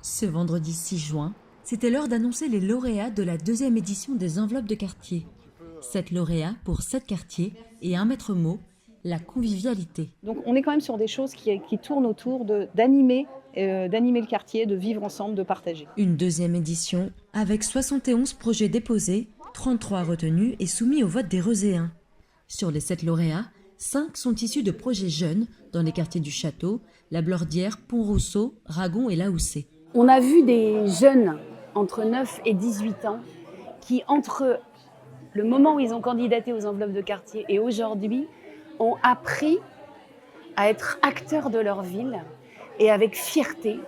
Ce vendredi 6 juin, c'était l'heure d'annoncer les lauréats de la 2e édition des enveloppes de quartier. 7 lauréats pour 7 quartiers et un maître mot, la convivialité. Donc on est quand même sur des choses qui tournent autour d'animer le quartier, de vivre ensemble, de partager. Une 2e édition avec 71 projets déposés, 33 retenus et soumis au vote des Reuséens. Sur les 7 lauréats, 5 sont issus de projets jeunes dans les quartiers du Château, la Blordière, Pont-Rousseau, Ragon et Laoussé. On a vu des jeunes entre 9 et 18 ans qui, entre le moment où ils ont candidaté aux enveloppes de quartier et aujourd'hui, ont appris à être acteurs de leur ville et avec fierté.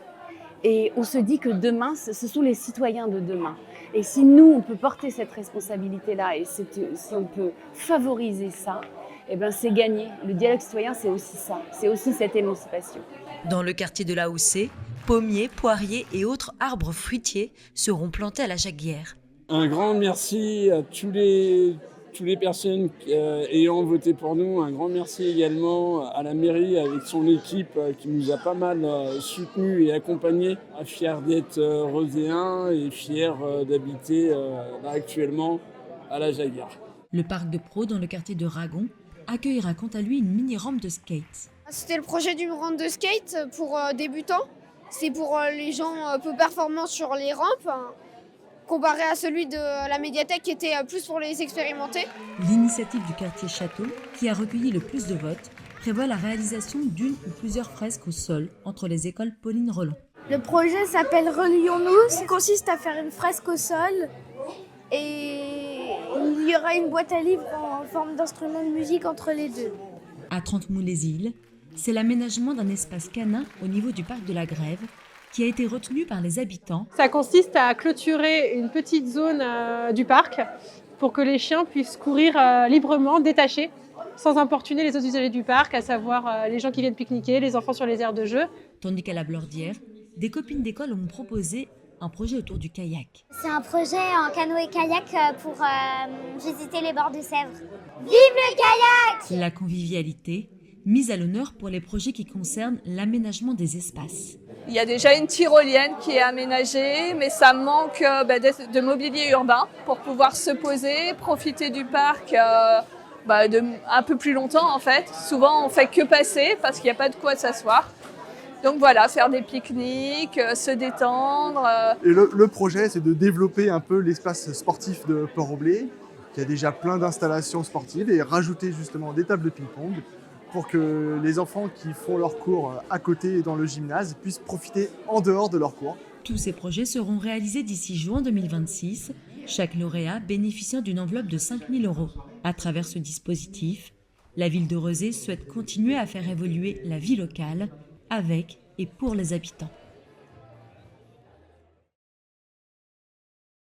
Et on se dit que demain, ce sont les citoyens de demain. Et si nous, on peut porter cette responsabilité-là et si on peut favoriser ça, eh ben c'est gagné. Le dialogue citoyen, c'est aussi ça. C'est aussi cette émancipation. Dans le quartier de Laoussé, pommiers, poiriers et autres arbres fruitiers seront plantés à la Jaguière. Un grand merci à tous les personnes ayant voté pour nous. Un grand merci également à la mairie avec son équipe qui nous a pas mal soutenus et accompagnés. Fiers d'être Reuséens et fiers d'habiter actuellement à la Jaguière. Le parc de Pro dans le quartier de Ragon accueillera quant à lui une mini-rampe de skate. C'était le projet d'une rampe de skate pour débutants. C'est pour les gens peu performants sur les rampes, comparé à celui de la médiathèque qui était plus pour les expérimentés. L'initiative du quartier Château, qui a recueilli le plus de votes, prévoit la réalisation d'une ou plusieurs fresques au sol entre les écoles Pauline Roland. Le projet s'appelle Relions-nous. Ça consiste à faire une fresque au sol et il y aura une boîte à livres en forme d'instrument de musique entre les deux. À Trente-Mous-les-Îles, c'est l'aménagement d'un espace canin au niveau du parc de la Grève qui a été retenu par les habitants. Ça consiste à clôturer une petite zone du parc pour que les chiens puissent courir librement, détachés, sans importuner les autres usagers du parc, à savoir les gens qui viennent pique-niquer, les enfants sur les aires de jeu. Tandis qu'à la Blordière, des copines d'école ont proposé un projet autour du kayak. C'est un projet en canoë et kayak pour visiter les bords de Sèvres. Vive le kayak! La convivialité, mise à l'honneur pour les projets qui concernent l'aménagement des espaces. Il y a déjà une tyrolienne qui est aménagée, mais ça manque de mobilier urbain pour pouvoir se poser, profiter du parc un peu plus longtemps en fait. Souvent on fait que passer parce qu'il n'y a pas de quoi s'asseoir. Donc voilà, faire des pique-niques, se détendre. Et le projet, c'est de développer un peu l'espace sportif de Port-Roblay, qui a déjà plein d'installations sportives, et rajouter justement des tables de ping-pong pour que les enfants qui font leurs cours à côté dans le gymnase puissent profiter en dehors de leurs cours. Tous ces projets seront réalisés d'ici juin 2026, chaque lauréat bénéficiant d'une enveloppe de 5 000 €. À travers ce dispositif, la ville de Rezé souhaite continuer à faire évoluer la vie locale avec et pour les habitants.